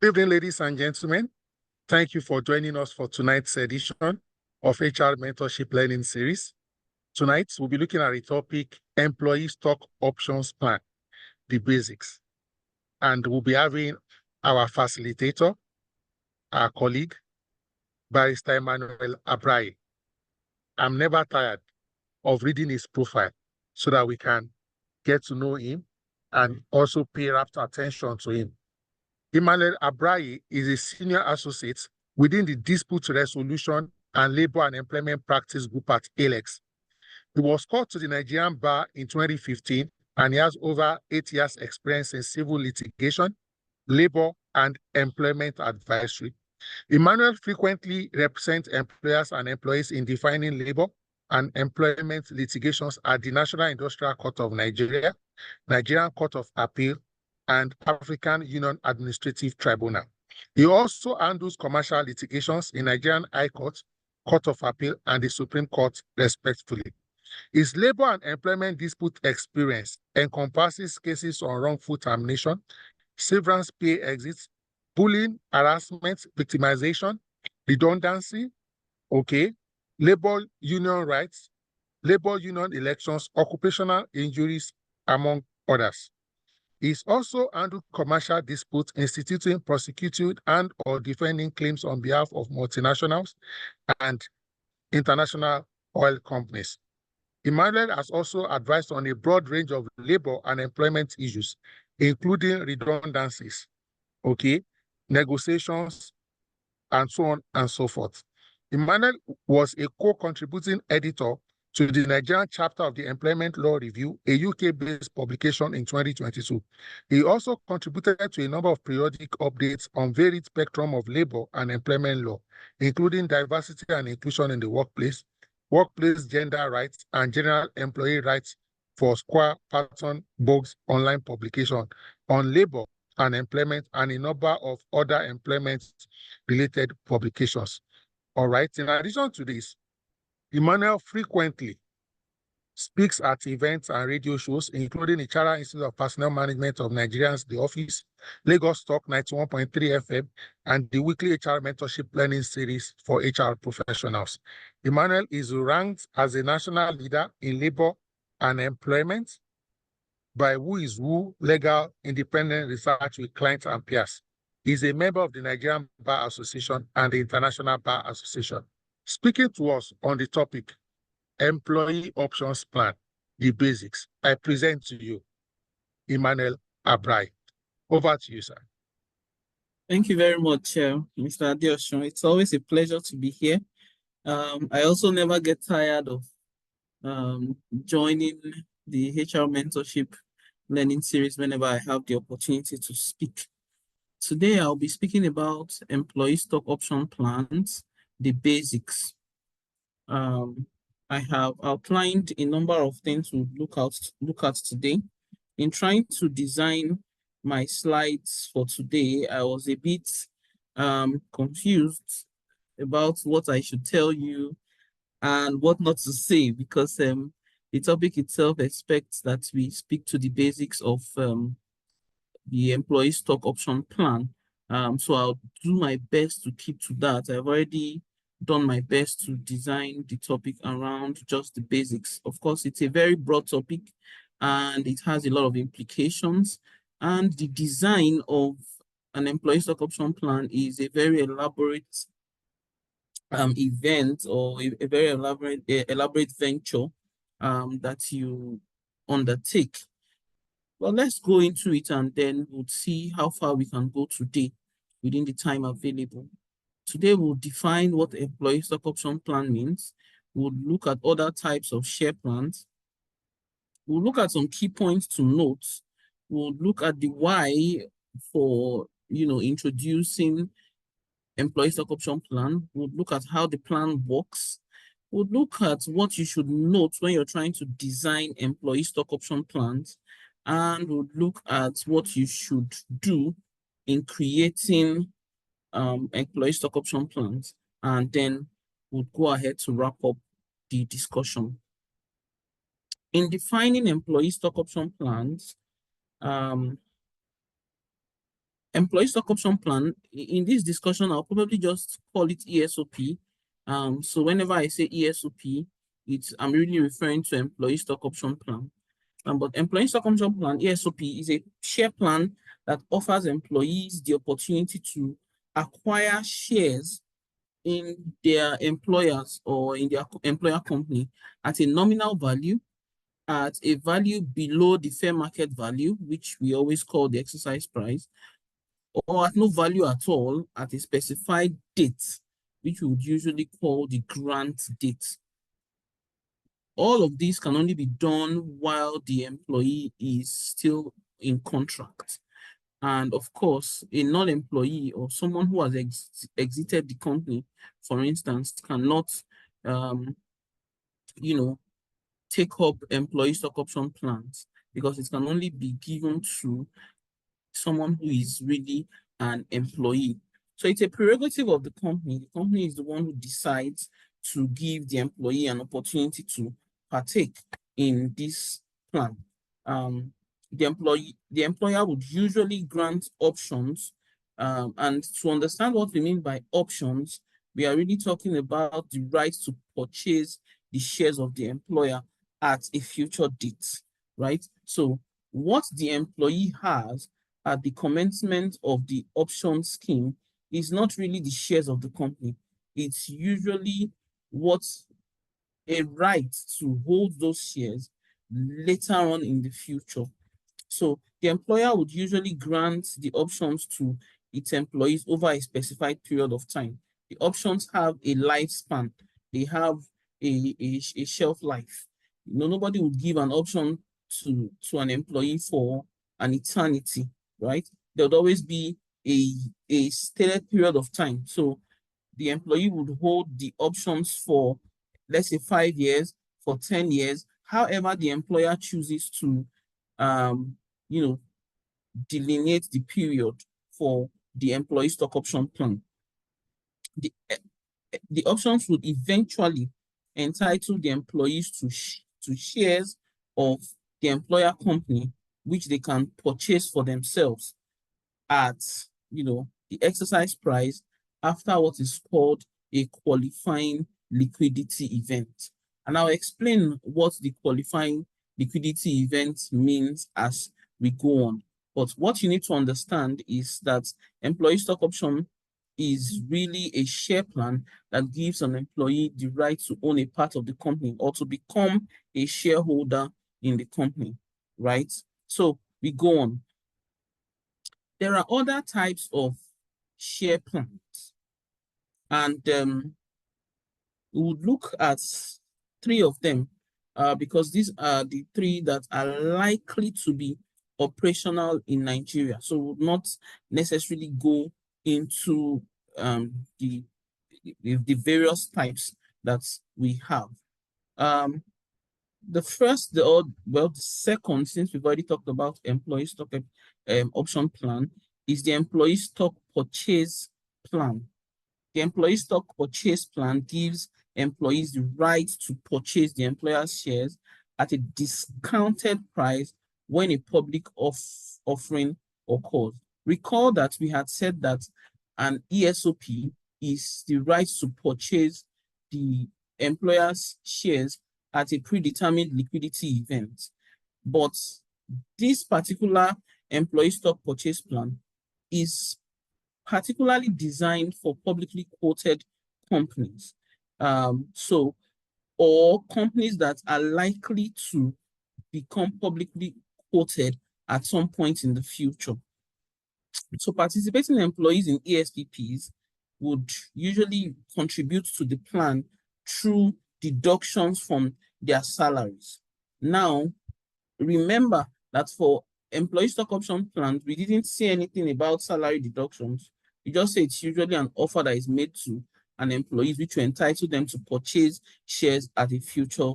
Good evening, ladies and gentlemen. Thank you for joining us for tonight's edition of HR Mentorship Learning Series. Tonight, we'll be looking at the topic, Employee Stock Options Plan, the basics. And we'll be having our facilitator, our colleague, Barrister Emmanuel Abraye. I'm never tired of reading his profile so that we can get to know him and also pay rapt attention to him. Emmanuel Abraye is a senior associate within the Dispute Resolution and Labor and Employment Practice Group at ALEX. He was called to the Nigerian Bar in 2015, and he has over 8 years' experience in civil litigation, labor, and employment advisory. Emmanuel frequently represents employers and employees in defining labor and employment litigations at the National Industrial Court of Nigeria, Nigerian Court of Appeal, and African Union Administrative Tribunal. He also handles commercial litigations in Nigerian High Court, Court of Appeal, and the Supreme Court, respectively. His labor and employment dispute experience encompasses cases on wrongful termination, severance pay exits, bullying, harassment, victimization, redundancy, labor union rights, labor union elections, occupational injuries, among others. He's also handled commercial disputes, instituting, prosecuting, and or defending claims on behalf of multinationals and international oil companies. Emmanuel has also advised on a broad range of labor and employment issues, including redundancies, negotiations, and so on and so forth. Emmanuel was a co-contributing editor to the Nigerian chapter of the Employment Law Review, a UK-based publication in 2022. He also contributed to a number of periodic updates on varied spectrum of labor and employment law, including diversity and inclusion in the workplace, workplace gender rights, and general employee rights for Square Patton Boggs online publication on labor and employment, and a number of other employment-related publications. All right, in addition to this, Emmanuel frequently speaks at events and radio shows, including the Chara Institute of Personnel Management of Nigerians, The Office, Lagos Talk 91.3 FM, and the weekly HR Mentorship Learning Series for HR professionals. Emmanuel is ranked as a national leader in labor and employment by Who is Who Legal Independent Research with Clients and Peers. He is a member of the Nigerian Bar Association and the International Bar Association. Speaking to us on the topic, Employee Options Plan, the basics, I present to you Emmanuel Abraye. Over to you, sir. Thank you very much, Mr. Adeosun. It's always a pleasure to be here. I also never get tired of joining the HR Mentorship Learning Series whenever I have the opportunity to speak. Today, I'll be speaking about employee stock option plans, the basics. I have outlined a number of things we'll look at today. In trying to design my slides for today, I was a bit confused about what I should tell you and what not to say, because the topic itself expects that we speak to the basics of the employee stock option plan. So I'll do my best to keep to that. I've already done my best to design the topic around just the basics. Of course, it's a very broad topic and it has a lot of implications. And the design of an employee stock option plan is a very elaborate event, or a very elaborate venture that you undertake. Well, let's go into it and then we'll see how far we can go today within the time available. Today, we'll define what employee stock option plan means. We'll look at other types of share plans. We'll look at some key points to note. We'll look at the why for introducing employee stock option plan. We'll look at how the plan works. We'll look at what you should note when you're trying to design employee stock option plans. And we'll look at what you should do in creating employee stock option plans, and then we'll go ahead to wrap up the discussion. In defining employee stock option plans, employee stock option plan, in this discussion, I'll probably just call it ESOP. So whenever I say ESOP, I'm really referring to employee stock option plan. But employee stock option plan, ESOP, is a share plan that offers employees the opportunity to acquire shares in their employers or in their employer company at a nominal value, at a value below the fair market value, which we always call the exercise price, or at no value at all at a specified date, which we would usually call the grant date. All of these can only be done while the employee is still in contract. And of course, a non-employee or someone who has exited the company, for instance, cannot, take up employee stock option plans, because it can only be given to someone who is really an employee. So it's a prerogative of the company. The company is the one who decides to give the employee an opportunity to partake in this plan. The employer would usually grant options. And to understand what we mean by options, we are really talking about the right to purchase the shares of the employer at a future date, right? So what the employee has at the commencement of the option scheme is not really the shares of the company. It's usually what's a right to hold those shares later on in the future. So the employer would usually grant the options to its employees over a specified period of time. The options have a lifespan. They have a shelf life. Nobody would give an option to an employee for an eternity, right? There would always be a stated period of time. So the employee would hold the options for, let's say, 5 years, for 10 years, however the employer chooses to, delineate the period for the employee stock option plan. The options would eventually entitle the employees to shares of the employer company, which they can purchase for themselves at the exercise price after what is called a qualifying liquidity event. And I'll explain what the qualifying liquidity event means as we go on. But what you need to understand is that employee stock option is really a share plan that gives an employee the right to own a part of the company or to become a shareholder in the company, right? So we go on. There are other types of share plans, and we would look at 3 of them because these are the 3 that are likely to be operational in Nigeria. So we would not necessarily go into the various types that we have. The second, since we've already talked about employee stock option plan, is the employee stock purchase plan. The employee stock purchase plan gives employees the right to purchase the employer's shares at a discounted price when a public offering occurs. Recall that we had said that an ESOP is the right to purchase the employer's shares at a predetermined liquidity event. But this particular employee stock purchase plan is particularly designed for publicly quoted companies. Or companies that are likely to become publicly quoted at some point in the future. So participating employees in ESPPs would usually contribute to the plan through deductions from their salaries. Now, remember that for employee stock option plans, we didn't say anything about salary deductions. We just say it's usually an offer that is made to an employee which will entitle them to purchase shares at a future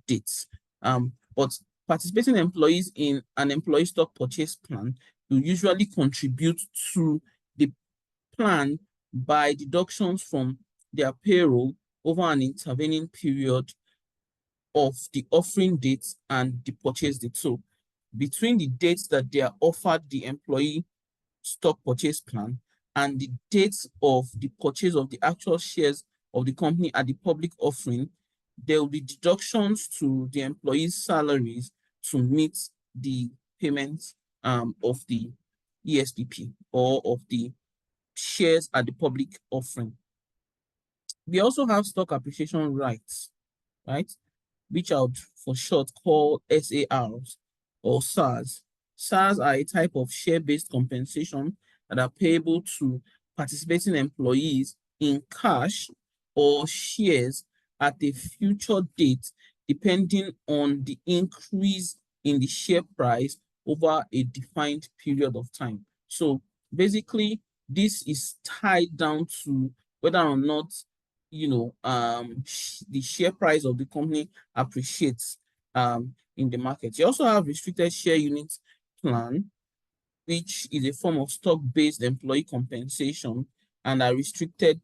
date. But participating employees in an employee stock purchase plan will usually contribute to the plan by deductions from their payroll over an intervening period of the offering date and the purchase date. So between the dates that they are offered the employee stock purchase plan and the date of the purchase of the actual shares of the company at the public offering, there will be deductions to the employees' salaries to meet the payments of the ESPP or of the shares at the public offering. We also have stock appreciation rights, right? Which I would for short call SARs or SARs. SARs are a type of share-based compensation that are payable to participating employees in cash or shares at a future date, depending on the increase in the share price over a defined period of time. So basically, this is tied down to whether or not the share price of the company appreciates in the market. You also have restricted share unit plan, which is a form of stock-based employee compensation and are restricted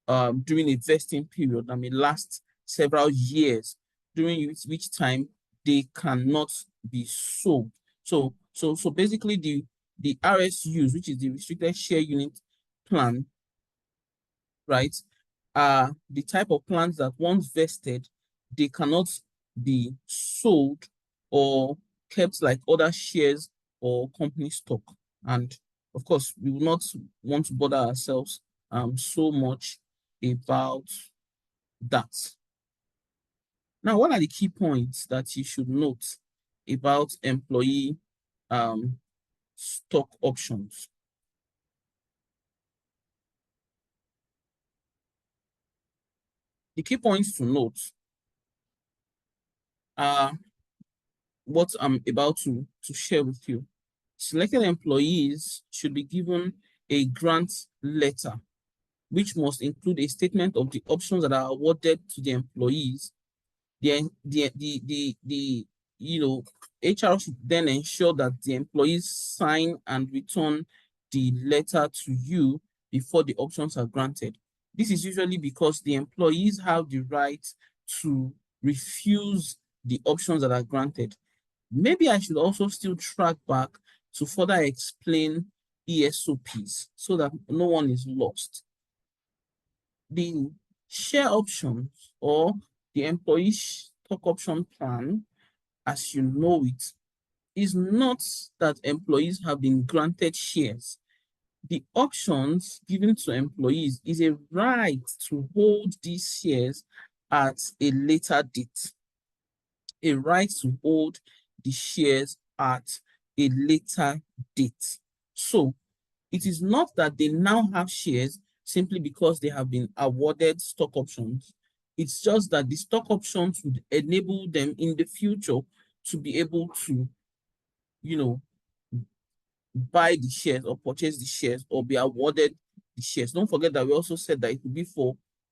during a vesting period that may last several years, during which time they cannot be sold. So basically the RSUs, which is the restricted share unit plan, right, are the type of plans that once vested, they cannot be sold or kept like other shares or company stock. And of course, we will not want to bother ourselves so much about that. Now, what are the key points that you should note about employee stock options? The key points to note are what I'm about to share with you. Selected employees should be given a grant letter, which must include a statement of the options that are awarded to the employees. The HR should then ensure that the employees sign and return the letter to you before the options are granted. This is usually because the employees have the right to refuse the options that are granted. Maybe I should also still track back to further explain ESOPs so that no one is lost. The share options or the employee stock option plan, as you know it, is not that employees have been granted shares. The options given to employees is a right to hold these shares at a later date. A right to hold the shares at a later date. So it is not that they now have shares simply because they have been awarded stock options. It's just that the stock options would enable them in the future to be able to, buy the shares or purchase the shares or be awarded the shares. Don't forget that we also said that it would be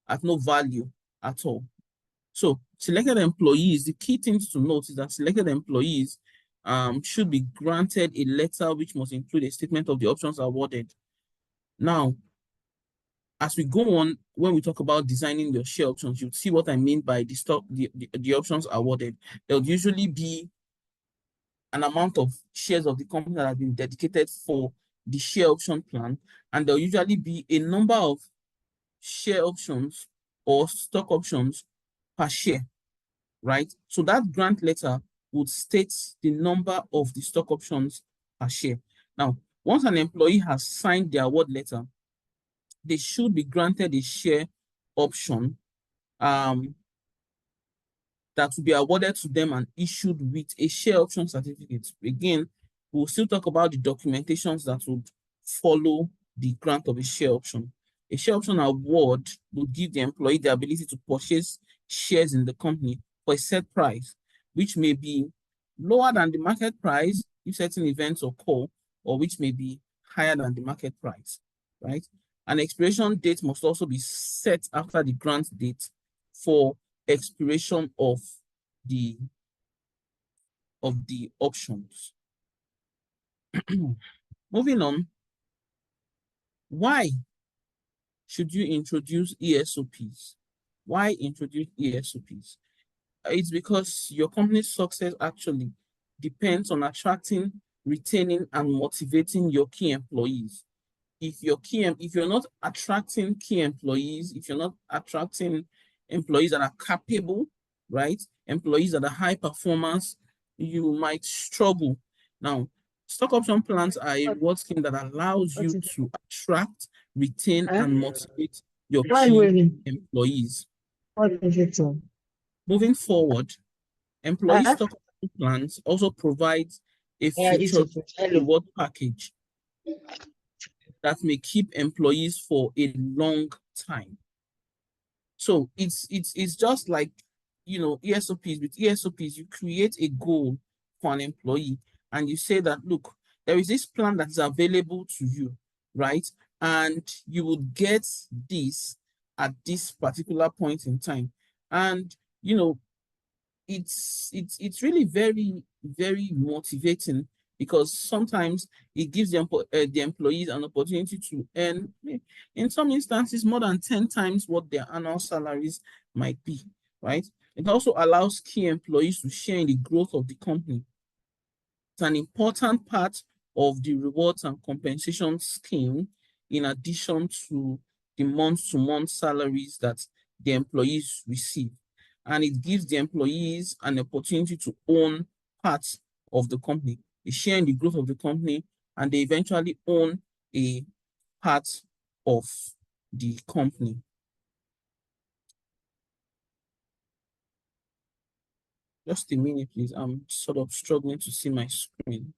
at no value at all. So selected employees, the key things to note is that selected employees should be granted a letter which must include a statement of the options awarded. Now, as we go on, when we talk about designing your share options, you'll see what I mean by the options awarded. There'll usually be an amount of shares of the company that have been dedicated for the share option plan, and there'll usually be a number of share options or stock options per share, right? So that grant letter would state the number of the stock options per share. Now, once an employee has signed the award letter, they should be granted a share option that will be awarded to them and issued with a share option certificate. Again, we'll still talk about the documentations that would follow the grant of a share option. A share option award will give the employee the ability to purchase shares in the company for a set price, which may be lower than the market price if certain events occur, or which may be higher than the market price, right? An expiration date must also be set after the grant date for expiration of the options. Moving on, why should you introduce ESOPs? Why introduce ESOPs? It's because your company's success actually depends on attracting retaining and motivating your key employees. If you're not attracting key employees, if you're not attracting employees that are capable, right? Employees that are high performance, you might struggle. Now, stock option plans are a reward scheme that allows you to attract, retain, and motivate your key employees. Moving forward, employee stock option plans also provide a future reward package that may keep employees for a long time. So it's just like, you know, ESOPs. With ESOPs, you create a goal for an employee and you say that, look, there is this plan that is available to you, right? And you would get this at this particular point in time. And, you know, it's really very, very motivating, because sometimes it gives the employees an opportunity to earn, in some instances, more than 10 times what their annual salaries might be, right? It also allows key employees to share in the growth of the company. It's an important part of the rewards and compensation scheme, in addition to the month-to-month salaries that the employees receive. And it gives the employees an opportunity to own parts of the company. They share in the growth of the company, and they eventually own a part of the company. Just a minute, please. I'm sort of struggling to see my screen.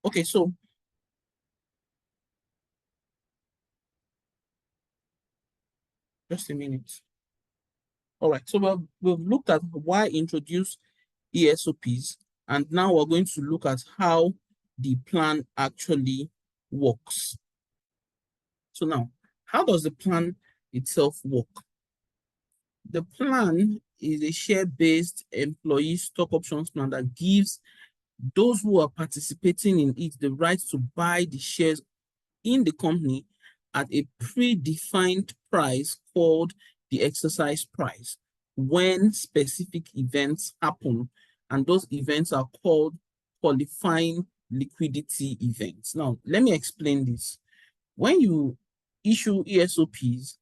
Okay, so just a minute. All right, so we've looked at why introduce ESOPs, and now we're going to look at how the plan actually works. So now, how does the plan itself work? The plan is a share-based employee stock options plan that gives those who are participating in it the right to buy the shares in the company at a predefined price called the exercise price when specific events happen, and those events are called qualifying liquidity events. Now, let me explain this. When you issue ESOPs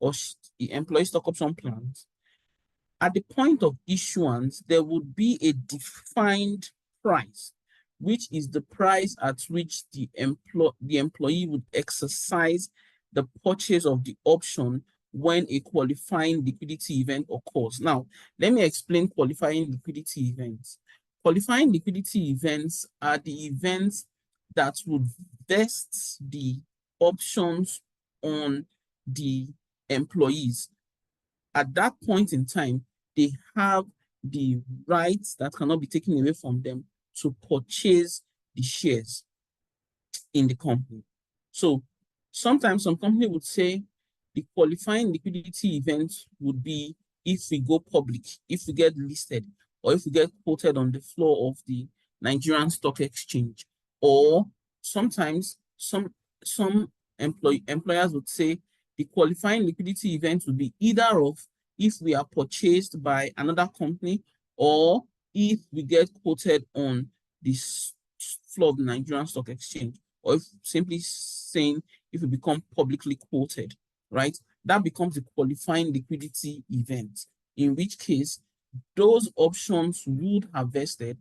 or employee stock option plans, at the point of issuance, there would be a defined price, which is the price at which the employee would exercise the purchase of the option when a qualifying liquidity event occurs. Now, let me explain qualifying liquidity events. Qualifying liquidity events are the events that would vest the options on the employees. At that point in time, they have the rights that cannot be taken away from them to purchase the shares in the company. So sometimes some company would say the qualifying liquidity event would be if we go public, if we get listed, or if we get quoted on the floor of the Nigerian Stock Exchange. Or sometimes some employers would say the qualifying liquidity event would be either of if we are purchased by another company, or if we get quoted on this floor of the Nigerian Stock Exchange, or if simply saying if we become publicly quoted, right? That becomes a qualifying liquidity event, in which case those options would have vested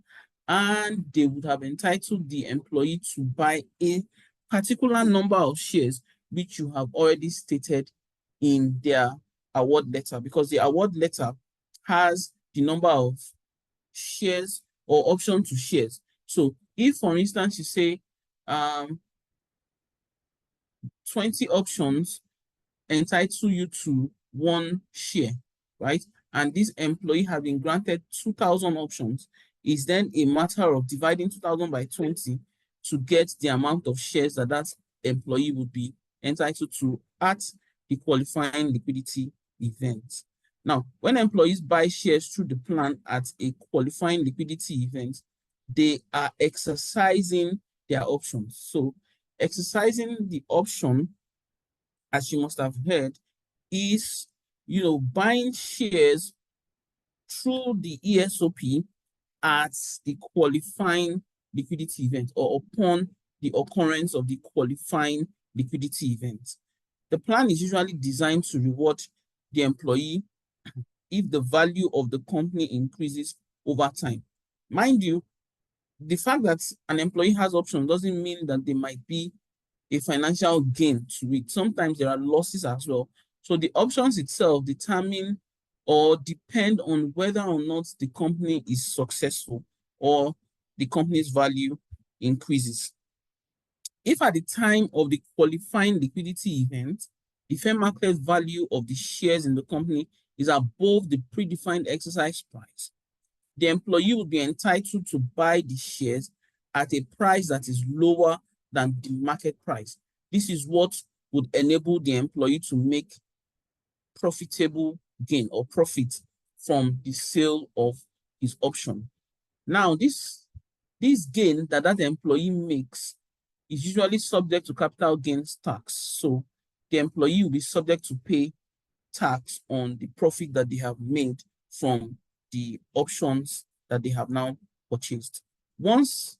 and they would have entitled the employee to buy a particular number of shares, which you have already stated in their award letter, because the award letter has the number of shares or option to shares. So if, for instance, you say 20 options entitle you to 1 share, right? And this employee has been granted 2,000 options, is then a matter of dividing 2,000 by 20 to get the amount of shares that that employee would be entitled to at the qualifying liquidity event. Now, when employees buy shares through the plan at a qualifying liquidity event, they are exercising their options. So exercising the option, as you must have heard, is buying shares through the ESOP at the qualifying liquidity event or upon the occurrence of the qualifying liquidity event. The plan is usually designed to reward the employee if the value of the company increases over time. Mind you, the fact that an employee has options doesn't mean that there might be a financial gain to it. Sometimes there are losses as well. So the options itself determine or depend on whether or not the company is successful or the company's value increases. If at the time of the qualifying liquidity event, the fair market value of the shares in the company is above the predefined exercise price, the employee will be entitled to buy the shares at a price that is lower than the market price. This is what would enable the employee to make profitable gain or profit from the sale of his option. Now, this gain that employee makes is usually subject to capital gains tax. So the employee will be subject to pay tax on the profit that they have made from the options that they have now purchased. Once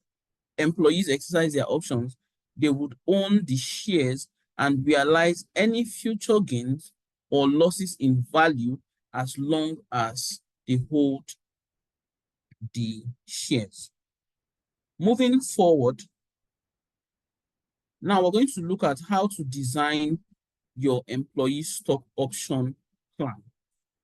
employees exercise their options, they would own the shares and realize any future gains or losses in value as long as they hold the shares. Moving forward, now we're going to look at how to design your employee stock option plan.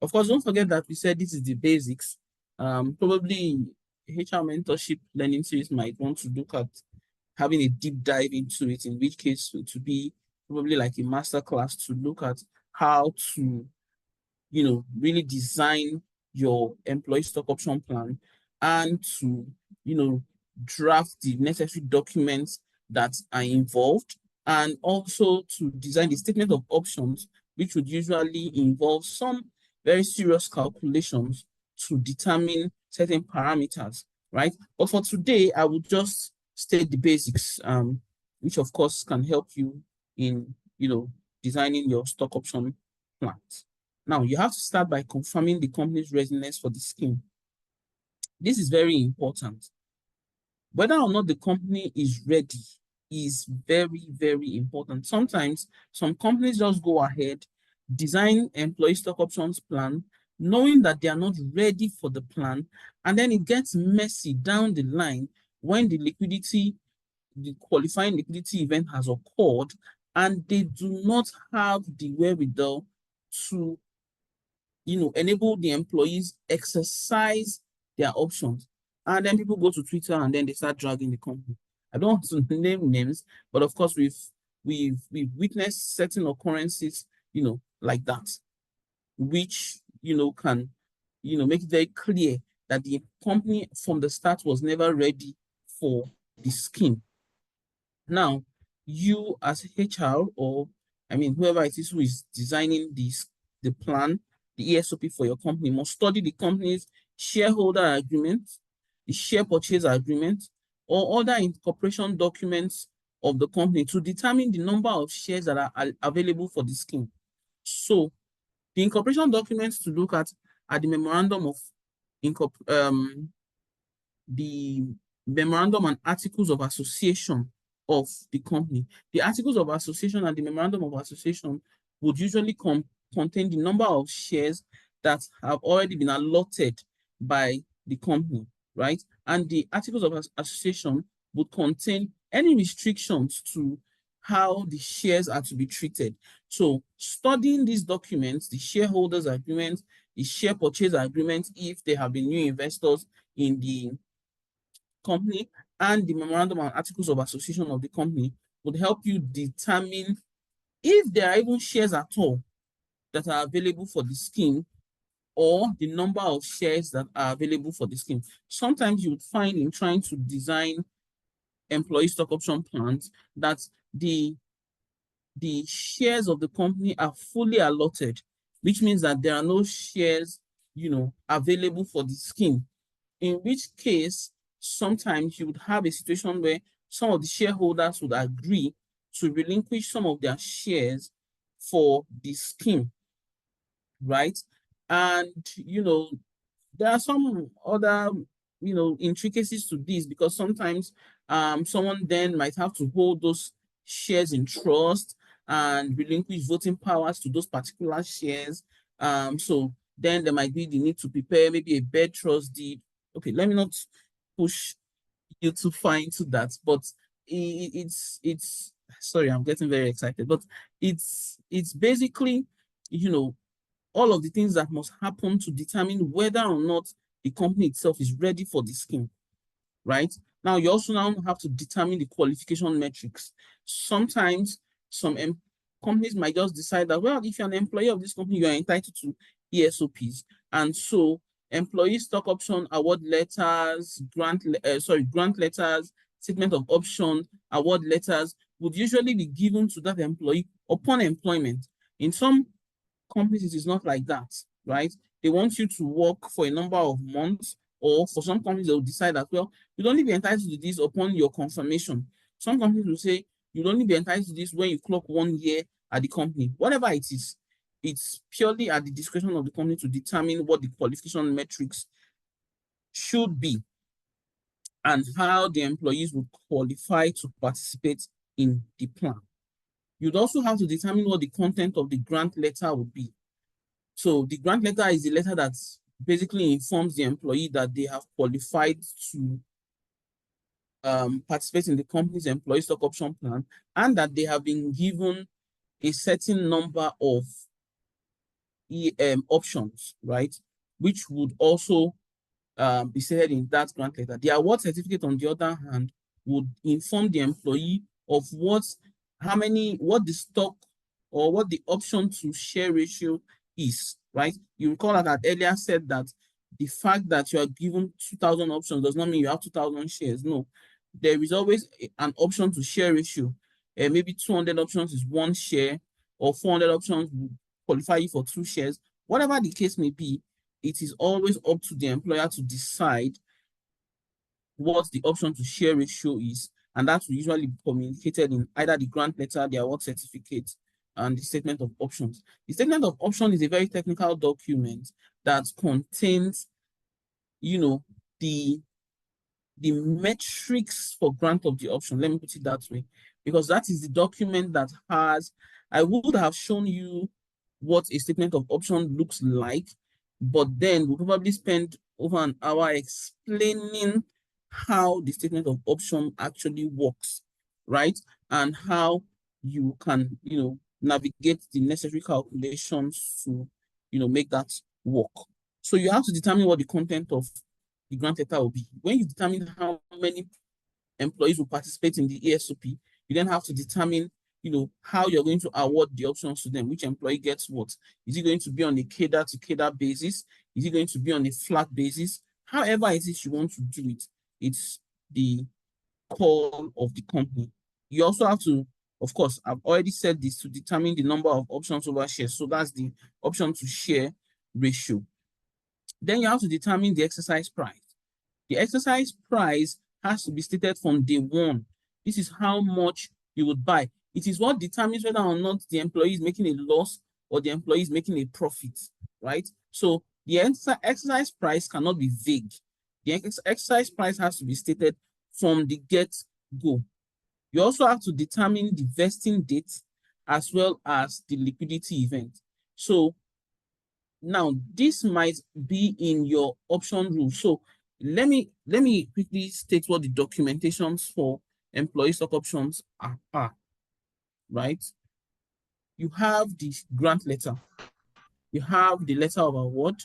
Of course, don't forget that we said this is the basics. Probably HR mentorship learning series might want to look at having a deep dive into it, in which case it would be probably like a master class to look at how to, really design your employee stock option plan and to, draft the necessary documents that are involved, and also to design the statement of options, which would usually involve some very serious calculations to determine certain parameters, right? But for today, I would just state the basics, which of course can help you in, designing your stock option plans. Now, you have to start by confirming the company's readiness for the scheme. This is very important. Whether or not the company is ready is very, very important. Sometimes some companies just go ahead, design employee stock options plan, knowing that they are not ready for the plan, and then it gets messy down the line when the qualifying liquidity event has occurred, and they do not have the wherewithal to, enable the employees exercise their options. And then people go to Twitter and then they start dragging the company. I don't want to name names, but of course we've witnessed certain occurrences, like that, which, can, make it very clear that the company from the start was never ready for the scheme. Now, you as HR, or whoever it is who is designing the plan, the ESOP for your company, must study the company's shareholder agreement, the share purchase agreement, or other incorporation documents of the company to determine the number of shares that are available for the scheme. So the incorporation documents to look at are the memorandum and articles of association of the company. The articles of association and the memorandum of association would usually contain the number of shares that have already been allotted by the company, right? And the articles of association would contain any restrictions to how the shares are to be treated. So studying these documents, the shareholders agreement, the share purchase agreement, if there have been new investors in the company, and the memorandum and articles of association of the company, would help you determine if there are even shares at all that are available for the scheme, or the number of shares that are available for the scheme. Sometimes you would find in trying to design employee stock option plans that the shares of the company are fully allotted, which means that there are no shares, available for the scheme. In which case, sometimes you would have a situation where some of the shareholders would agree to relinquish some of their shares for the scheme. right? And, there are some other, intricacies to this, because sometimes someone then might have to hold those shares in trust and relinquish voting powers to those particular shares. So then there might be the need to prepare maybe a bed trust deed. Okay, let me not push you too far into that, but it's sorry, I'm getting very excited, but it's basically, all of the things that must happen to determine whether or not the company itself is ready for the scheme, right? Now, you also now have to determine the qualification metrics. Sometimes some companies might just decide that, well, if you're an employee of this company, you are entitled to ESOPs. And so employee stock option award letters, grant letters, statement of option, award letters would usually be given to that employee upon employment. In some companies, it is not like that, right? They want you to work for a number of months, or for some companies, they'll decide that, well, you'll only be entitled to this upon your confirmation. Some companies will say you'll only be entitled to this when you clock 1 year at the company. Whatever it is, it's purely at the discretion of the company to determine what the qualification metrics should be and how the employees will qualify to participate in the plan. You'd also have to determine what the content of the grant letter would be. So the grant letter is the letter that basically informs the employee that they have qualified to participate in the company's employee stock option plan, and that they have been given a certain number of options, right? Which would also be stated in that grant letter. The award certificate, on the other hand, would inform the employee of what the stock or what the option to share ratio is, right? You recall that I earlier said that the fact that you are given 2,000 options does not mean you have 2,000 shares. No, there is always an option to share ratio. Maybe 200 options is 1 share, or 400 options will qualify you for 2 shares. Whatever the case may be, it is always up to the employer to decide what the option to share ratio is, and that will usually be communicated in either the grant letter, the award certificate, and the statement of options. The statement of option is a very technical document that contains, the metrics for grant of the option. Let me put it that way, because that is the document that has, I would have shown you what a statement of option looks like, but then we'll probably spend over an hour explaining how the statement of option actually works, right? And how you can, navigate the necessary calculations to, make that work. So you have to determine what the content of the grant letter will be. When you determine how many employees will participate in the ESOP, you then have to determine, how you're going to award the options to them, which employee gets what. Is it going to be on a cadre to cadre basis? Is it going to be on a flat basis? However it is you want to do it, it's the call of the company. You also have to, of course, I've already said this, to determine the number of options over shares. So that's the option to share ratio. Then you have to determine the exercise price. The exercise price has to be stated from day one. This is how much you would buy. It is what determines whether or not the employee is making a loss or the employee is making a profit, right? So the exercise price cannot be vague. The exercise price has to be stated from the get-go. You also have to determine the vesting date as well as the liquidity event. So now this might be in your option rule. So let me quickly state what the documentations for employee stock options are, right? You have the grant letter, you have the letter of award,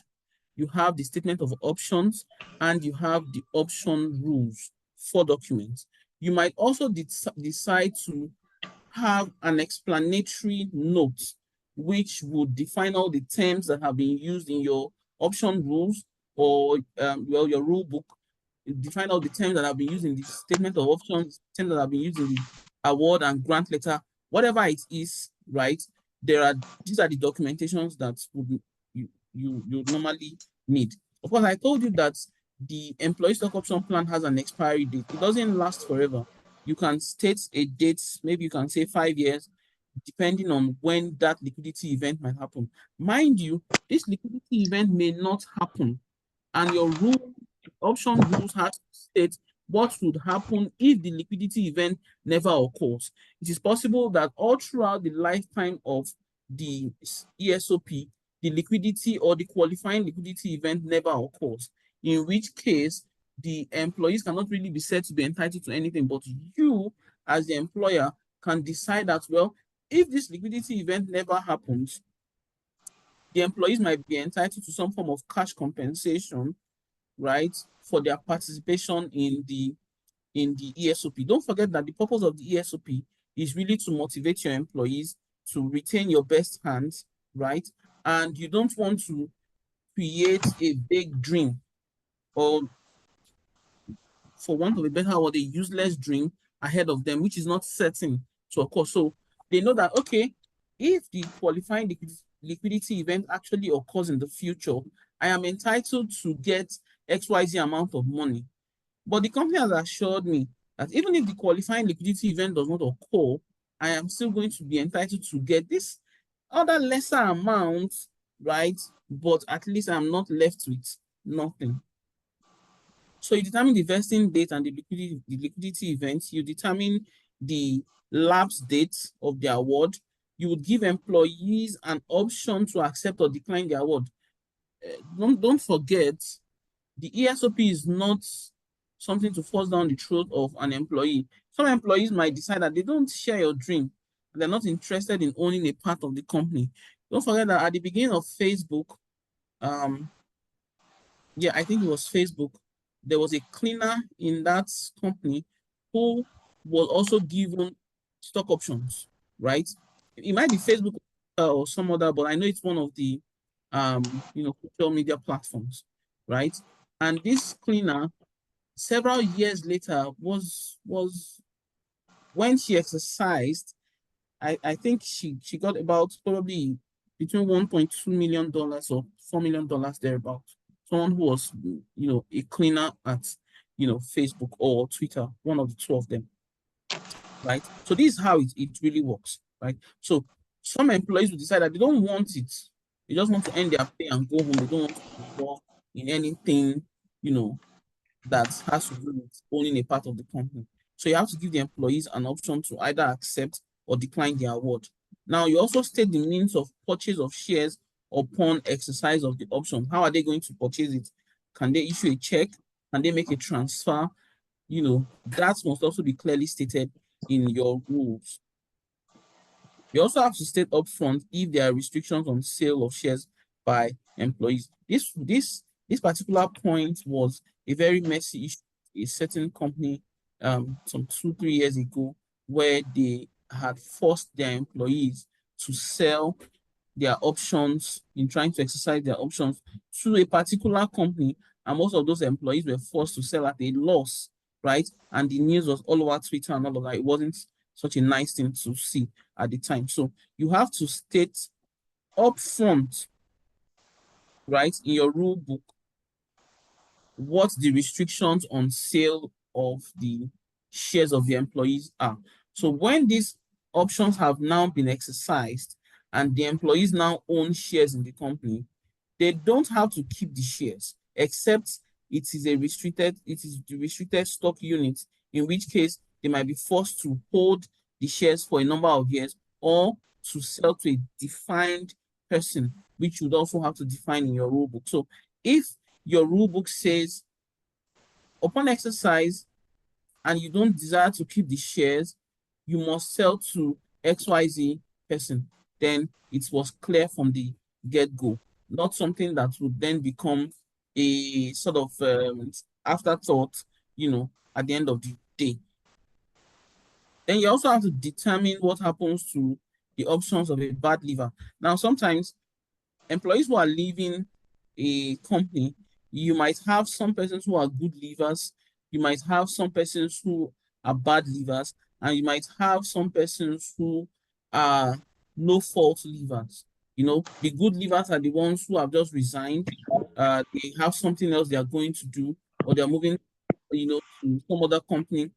you have the statement of options, and you have the option rules. 4 documents. You might also decide to have an explanatory note which would define all the terms that have been used in your option rules, or your rule book. Define all the terms that have been used in the statement of options, terms that have been used in the award and grant letter, whatever it is, right? These are the documentations that you normally need. Of course, I told you that the employee stock option plan has an expiry date. It doesn't last forever. You can state a date, maybe you can say 5 years, depending on when that liquidity event might happen. Mind you, this liquidity event may not happen, and your option rules have to state what would happen if the liquidity event never occurs. It is possible that all throughout the lifetime of the ESOP, the liquidity or the qualifying liquidity event never occurs, in which case the employees cannot really be said to be entitled to anything, but you as the employer can decide that, well, if this liquidity event never happens, the employees might be entitled to some form of cash compensation, right, for their participation in the ESOP. Don't forget that the purpose of the ESOP is really to motivate your employees to retain your best hands, right? And you don't want to create a big dream, or for want of a better word, a useless dream ahead of them, which is not certain to occur. So they know that, okay, if the qualifying liquidity event actually occurs in the future, I am entitled to get XYZ amount of money. But the company has assured me that even if the qualifying liquidity event does not occur, I am still going to be entitled to get this other lesser amount, right? But at least I'm not left with nothing. So you determine the vesting date and the liquidity event. You determine the lapse date of the award. You would give employees an option to accept or decline the award. Don't forget, the ESOP is not something to force down the throat of an employee. Some employees might decide that they don't share your dream. They're not interested in owning a part of the company. Don't forget that at the beginning of Facebook, yeah, I think it was Facebook, there was a cleaner in that company who was also given stock options, right? It might be Facebook or some other, but I know it's one of the social media platforms, right? And this cleaner, several years later, was when she exercised, I think she got about probably between $1.2 million or $4 million thereabout. Someone who was, a cleaner at, Facebook or Twitter, one of the two of them, right? So this is how it really works, right? So some employees will decide that they don't want it. They just want to earn their pay and go home. They don't want to involve in anything, that has to do with owning a part of the company. So you have to give the employees an option to either accept or decline the award. Now, you also state the means of purchase of shares upon exercise of the option. How are they going to purchase it? Can they issue a check? Can they make a transfer? That must also be clearly stated in your rules. You also have to state upfront if there are restrictions on sale of shares by employees. This particular point was a very messy issue. A certain company, some 2-3 years ago, where they had forced their employees to sell their options in trying to exercise their options to a particular company, and most of those employees were forced to sell at a loss, right? And the news was all over Twitter and all of that. It wasn't such a nice thing to see at the time. So you have to state upfront, right, in your rule book, what the restrictions on sale of the shares of the employees are. So when these options have now been exercised and the employees now own shares in the company, they don't have to keep the shares, except it is the restricted stock unit, in which case they might be forced to hold the shares for a number of years or to sell to a defined person, which you'd also have to define in your rule book. So if your rule book says upon exercise and you don't desire to keep the shares, you must sell to XYZ person, then it was clear from the get-go, not something that would then become a sort of afterthought, at the end of the day. Then you also have to determine what happens to the options of a bad leaver. Now, sometimes employees who are leaving a company, you might have some persons who are good leavers, you might have some persons who are bad leavers, and you might have some persons who are no fault leavers. The good leavers are the ones who have just resigned. They have something else they are going to do, or they're moving, to some other company.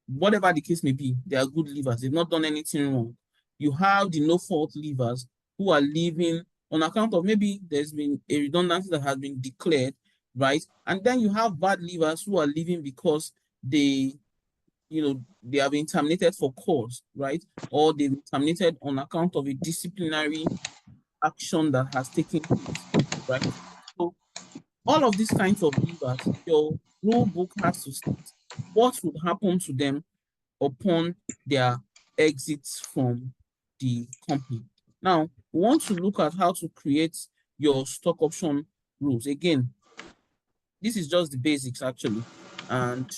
Whatever the case may be, they are good leavers. They've not done anything wrong. you have the no-fault leavers who are leaving on account of maybe there's been a redundancy that has been declared, right? And then you have bad leavers who are leaving because they have been terminated for cause, right? Or they've been terminated on account of a disciplinary action that has taken place, right? So all of these kinds of leavers, your rule book has to state what would happen to them upon their exits from the company. Now, we want to look at how to create your stock option rules. Again, this is just the basics actually. And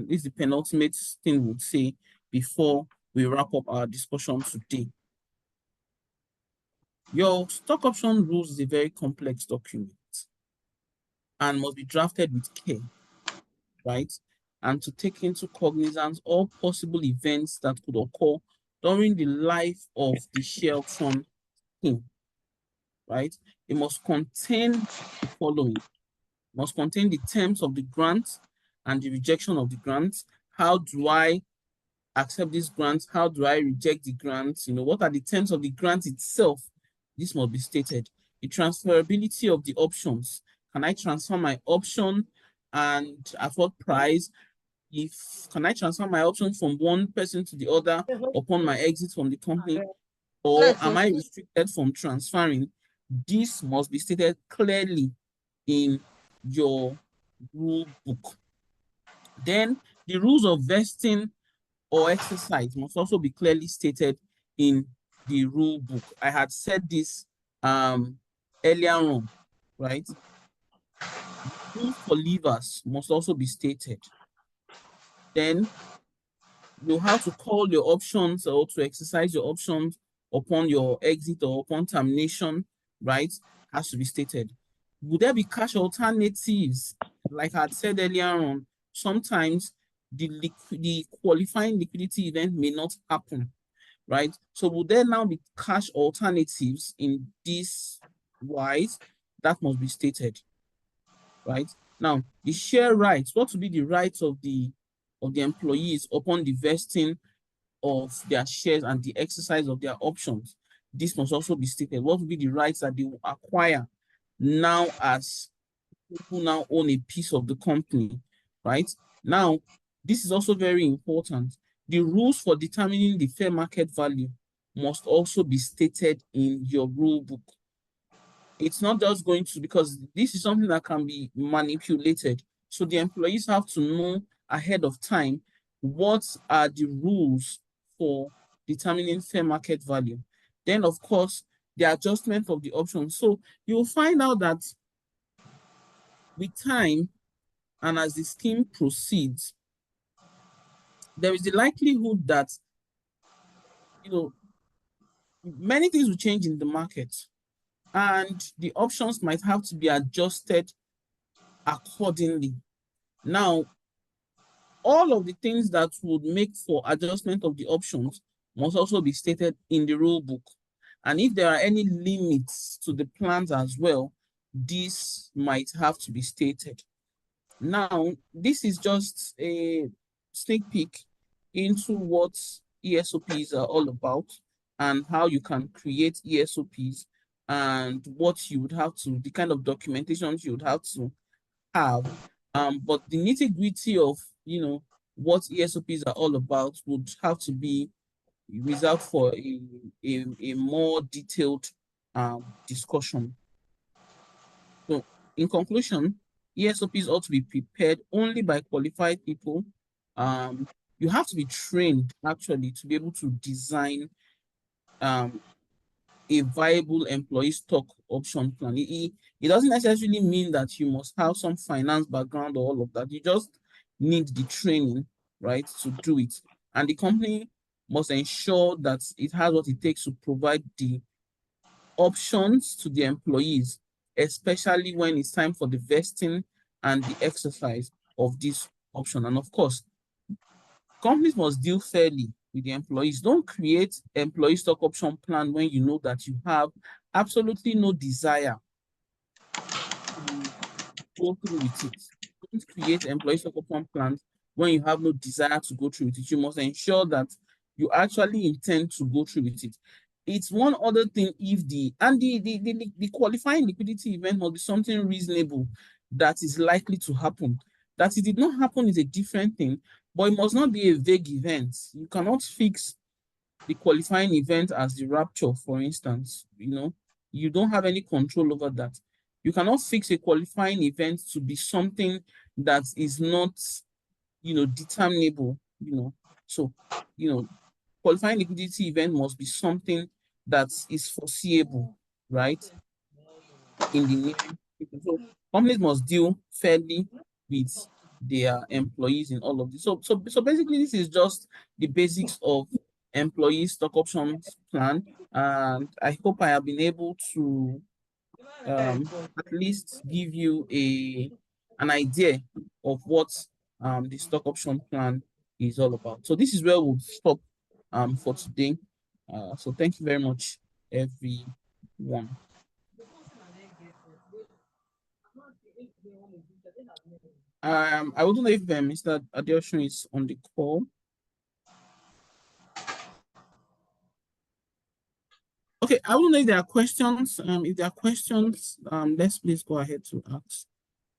this is the penultimate thing we'll say before we wrap up our discussion today. Your stock option rules is a very complex document and must be drafted with care, right? And to take into cognizance all possible events that could occur during the life of the share option scheme, right? It must contain the following. It must contain the terms of the grant and the rejection of the grant. How do I accept this grant? How do I reject the grant? What are the terms of the grant itself? This must be stated. The transferability of the options. Can I transfer my option and at what price? Can I transfer my option from one person to the other upon my exit from the company? Or am I restricted from transferring? This must be stated clearly in your rule book. Then the rules of vesting or exercise must also be clearly stated in the rule book. I had said this earlier on, right? Rules for leavers must also be stated. Then you have to call your options or to exercise your options upon your exit or upon termination, right? Has to be stated. Would there be cash alternatives? Like I had said earlier on, sometimes the qualifying liquidity event may not happen, right? So would there now be cash alternatives in this wise? That must be stated, right? Now, the share rights, what will be the rights of the employees upon the vesting of their shares and the exercise of their options? This must also be stated. What will be the rights that they will acquire now as people now own a piece of the company, right? Now, this is also very important. The rules for determining the fair market value must also be stated in your rule book. It's not just going to, because this is something that can be manipulated. So the employees have to know ahead of time what are the rules for determining fair market value. Then, of course, the adjustment of the options. So you'll find out that with time and as the scheme proceeds, there is the likelihood that many things will change in the market and the options might have to be adjusted accordingly. Now, all of the things that would make for adjustment of the options must also be stated in the rule book. And if there are any limits to the plans as well, this might have to be stated. Now, this is just a sneak peek into what ESOPs are all about and how you can create ESOPs and what you would have to, the kind of documentation you would have to have. But the nitty-gritty of, what ESOPs are all about would have to be reserved for a more detailed discussion. So in conclusion, ESOPs ought to be prepared only by qualified people. You have to be trained actually to be able to design a viable employee stock option plan. It doesn't necessarily mean that you must have some finance background or all of that. You just need the training, right, to do it. And the company must ensure that it has what it takes to provide the options to the employees, especially when it's time for the vesting and the exercise of this option. And of course, companies must deal fairly with the employees. Don't create employee stock option plan when you know that you have absolutely no desire to go through with it. Don't create employee stock option plans when you have no desire to go through with it. You must ensure that you actually intend to go through with it. It's one other thing if the qualifying liquidity event must be something reasonable that is likely to happen. That it did not happen is a different thing, but it must not be a vague event. You cannot fix the qualifying event as the rapture, for instance. You don't have any control over that. You cannot fix a qualifying event to be something that is not, determinable. So, qualifying liquidity event must be something that is foreseeable, right? In the near future. So companies must deal fairly with their employees in all of this. So basically, this is just the basics of employee stock options plan. And I hope I have been able to at least give you an idea of what the stock option plan is all about. So this is where we'll stop for today. So thank you very much, everyone. I wouldn't know if Mr. Adeosun is on the call. Okay, I don't know if there are questions. If there are questions, let's please go ahead to ask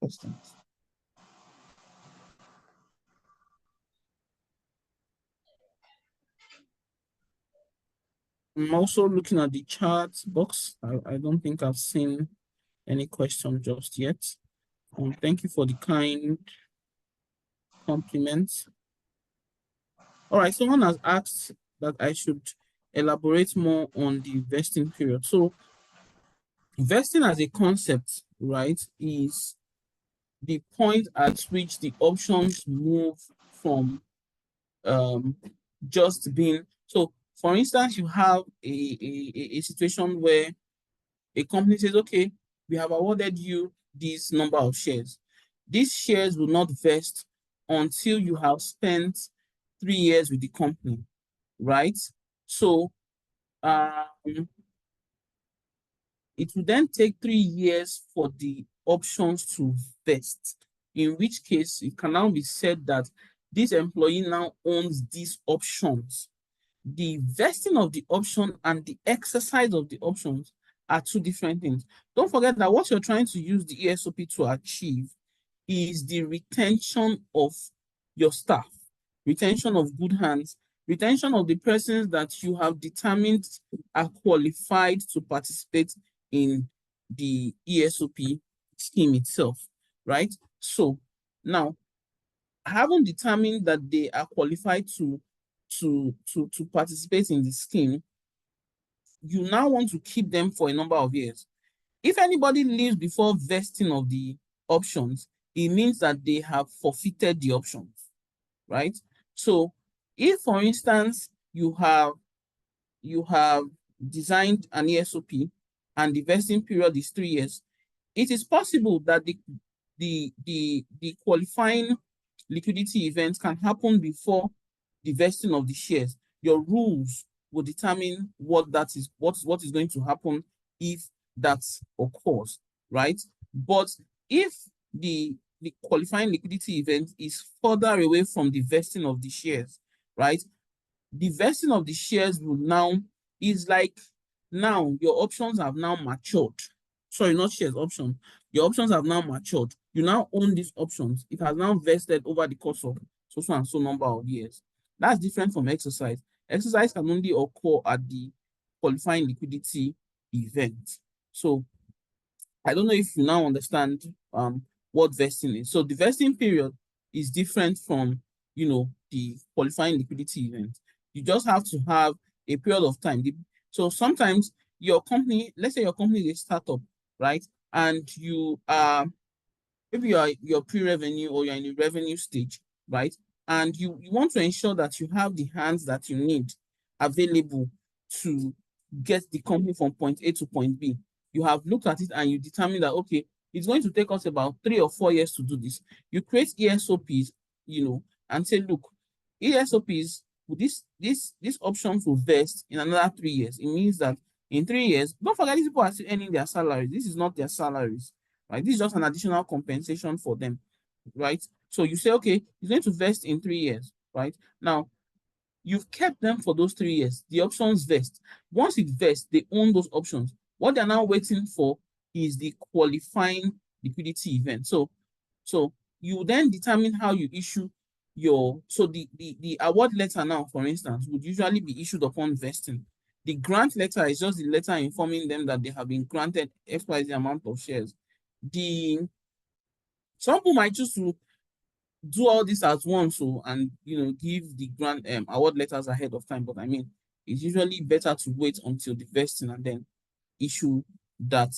questions. I'm also looking at the chat box. I don't think I've seen any question just yet. Thank you for the kind compliments. All right, someone has asked that I should elaborate more on the vesting period. So vesting as a concept, right, is the point at which the options move from just being. So for instance, you have a situation where a company says, okay, we have awarded you this number of shares. These shares will not vest until you have spent 3 years with the company, right? So it will then take 3 years for the options to vest, in which case it can now be said that this employee now owns these options. The vesting of the option and the exercise of the options are two different things. Don't forget that what you're trying to use the ESOP to achieve is the retention of your staff, retention of good hands, retention of the persons that you have determined are qualified to participate in the ESOP scheme itself, right? So now, having determined that they are qualified to participate in the scheme, you now want to keep them for a number of years. If anybody leaves before vesting of the options, it means that they have forfeited the options, right? So if, for instance, you have designed an ESOP and the vesting period is 3 years, it is possible that the qualifying liquidity event can happen before the vesting of the shares. Your rules will determine what is going to happen if that occurs, right? But if the qualifying liquidity event is further away from the vesting of the shares, right? The vesting of the shares will now is like, now your options have now matured. Sorry, not shares, options. Your options have now matured. You now own these options. It has now vested over the course of so and so number of years. That's different from exercise. Exercise can only occur at the qualifying liquidity event. So I don't know if you now understand what vesting is. So the vesting period is different from, the qualifying liquidity event. You just have to have a period of time. So sometimes your company, let's say your company is a startup, right? And you are, maybe you're pre-revenue or you're in the revenue stage, right? And you want to ensure that you have the hands that you need available to get the company from point A to point B. You have looked at it and you determine that, okay, it's going to take us about 3 or 4 years to do this. You create ESOPs, and say, look, ESOPs, these options will vest in another 3 years. It means that in 3 years, don't forget, these people are still earning their salaries. This is not their salaries, right? This is just an additional compensation for them, right? So you say, okay, it's going to vest in 3 years, right? Now, You've kept them for those 3 years. The options vest. Once it vests, they own those options. What they're now waiting for is the qualifying liquidity event. So you then determine how you issue your, so the award letter now, for instance, would usually be issued upon vesting. The grant letter is just the letter informing them that they have been granted XYZ amount of shares. Some people might choose to do all this at once, so, and give the grant award letters ahead of time. But I mean, it's usually better to wait until the vesting and then issue that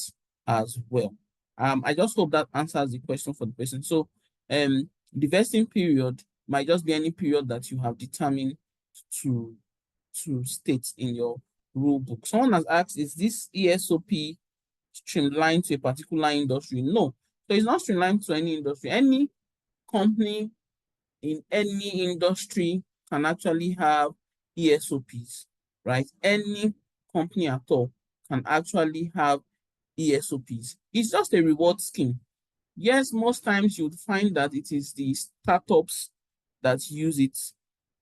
as well. I just hope that answers the question for the person. So the vesting period might just be any period that you have determined to state in your rule book. Someone has asked, is this ESOP streamlined to a particular industry? No. So it's not streamlined to any industry. Any company in any industry can actually have ESOPs, right? Any company at all can actually have ESOPs. It's just a reward scheme. Yes, most times you'd find that it is the startups that use it,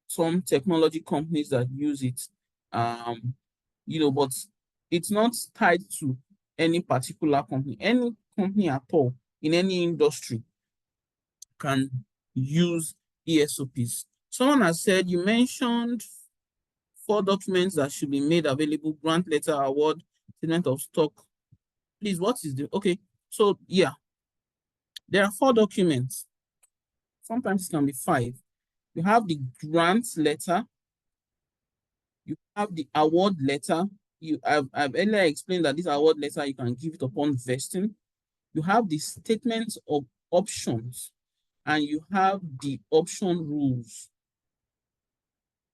some technology companies that use it, but it's not tied to any particular company. Any company at all in any industry can use ESOPs. Someone has said, you mentioned 4 documents that should be made available: grant letter, award, statement of stock. Please, what is the, okay, so yeah, there are 4 documents. Sometimes it can be 5. You have the grant letter, you have the award letter. I've earlier explained that this award letter, you can give it upon vesting. You have the statement of options, and you have the option rules.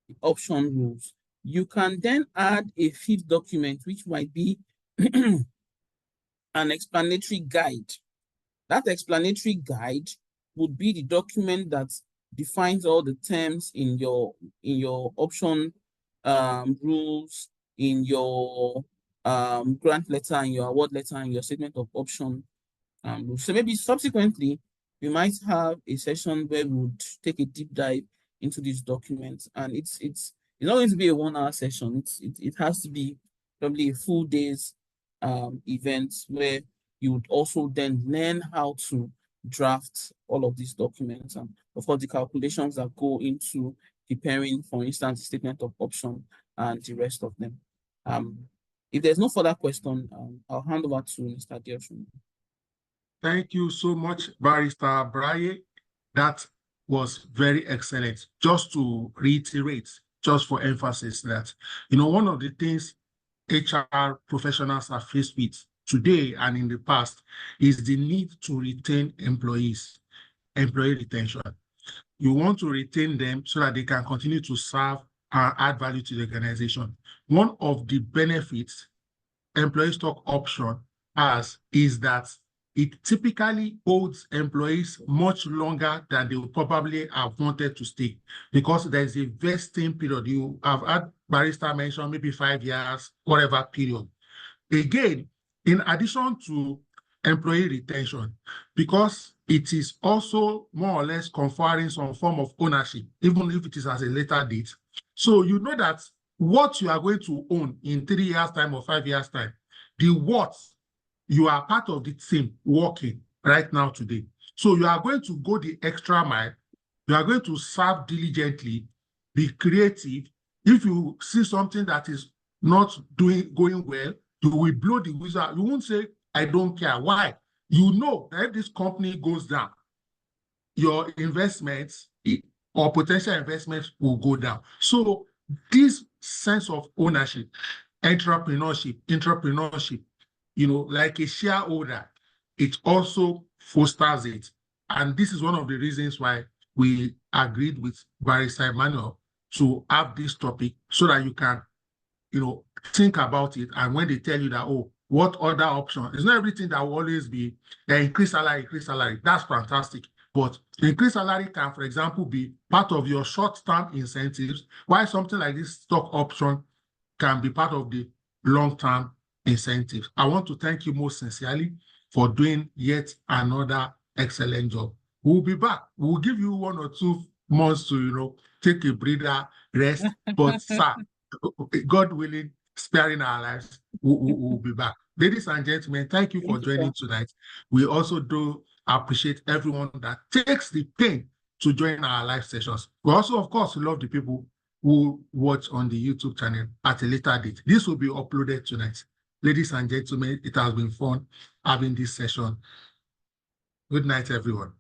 The option rules. You can then add a 5th document, which might be an explanatory guide. That explanatory guide would be the document that defines all the terms in your option rules, in your grant letter, and your award letter, and your statement of option rules. So maybe subsequently, we might have a session where we would take a deep dive into these documents, and it's not going to be a 1-hour session. It has to be probably a full day's event where you would also then learn how to draft all of these documents, and of course the calculations that go into preparing, for instance, the statement of option and the rest of them. If there's no further question, I'll hand over to Mr. Dioshun. Thank you so much, Barrister Braye. That was very excellent. Just to reiterate, just for emphasis, that one of the things HR professionals are faced with today and in the past is the need to retain employees, employee retention. You want to retain them so that they can continue to serve and add value to the organization. One of the benefits employee stock option has is that it typically holds employees much longer than they would probably have wanted to stay, because there's a vesting period. You have had Barrister mention maybe 5 years, whatever period. Again, in addition to employee retention, because it is also more or less conferring some form of ownership, even if it is at a later date. So you know that what you are going to own in 3 years' time or 5 years' time, the what you are part of the team working right now today. So you are going to go the extra mile. You are going to serve diligently, be creative. If you see something that is not going well, you will blow the whistle. You won't say, I don't care. Why? You know that if this company goes down, your investments or potential investments will go down. So this sense of ownership, entrepreneurship, like a shareholder, it also fosters it. And this is one of the reasons why we agreed with Barrister Emmanuel to have this topic, so that you can, think about it. And when they tell you that, oh, what other option? It's not everything that will always be increase salary. That's fantastic. But increased salary can, for example, be part of your short-term incentives, while something like this stock option can be part of the long-term incentives. I want to thank you most sincerely for doing yet another excellent job. We'll be back. We'll give you 1 or 2 months to, take a breather, rest. But sir, God willing, sparing our lives, we'll be back. Ladies and gentlemen, thank you for joining tonight. We also do appreciate everyone that takes the pain to join our live sessions. We also, of course, love the people who watch on the YouTube channel at a later date. This will be uploaded tonight. Ladies and gentlemen, it has been fun having this session. Good night, everyone.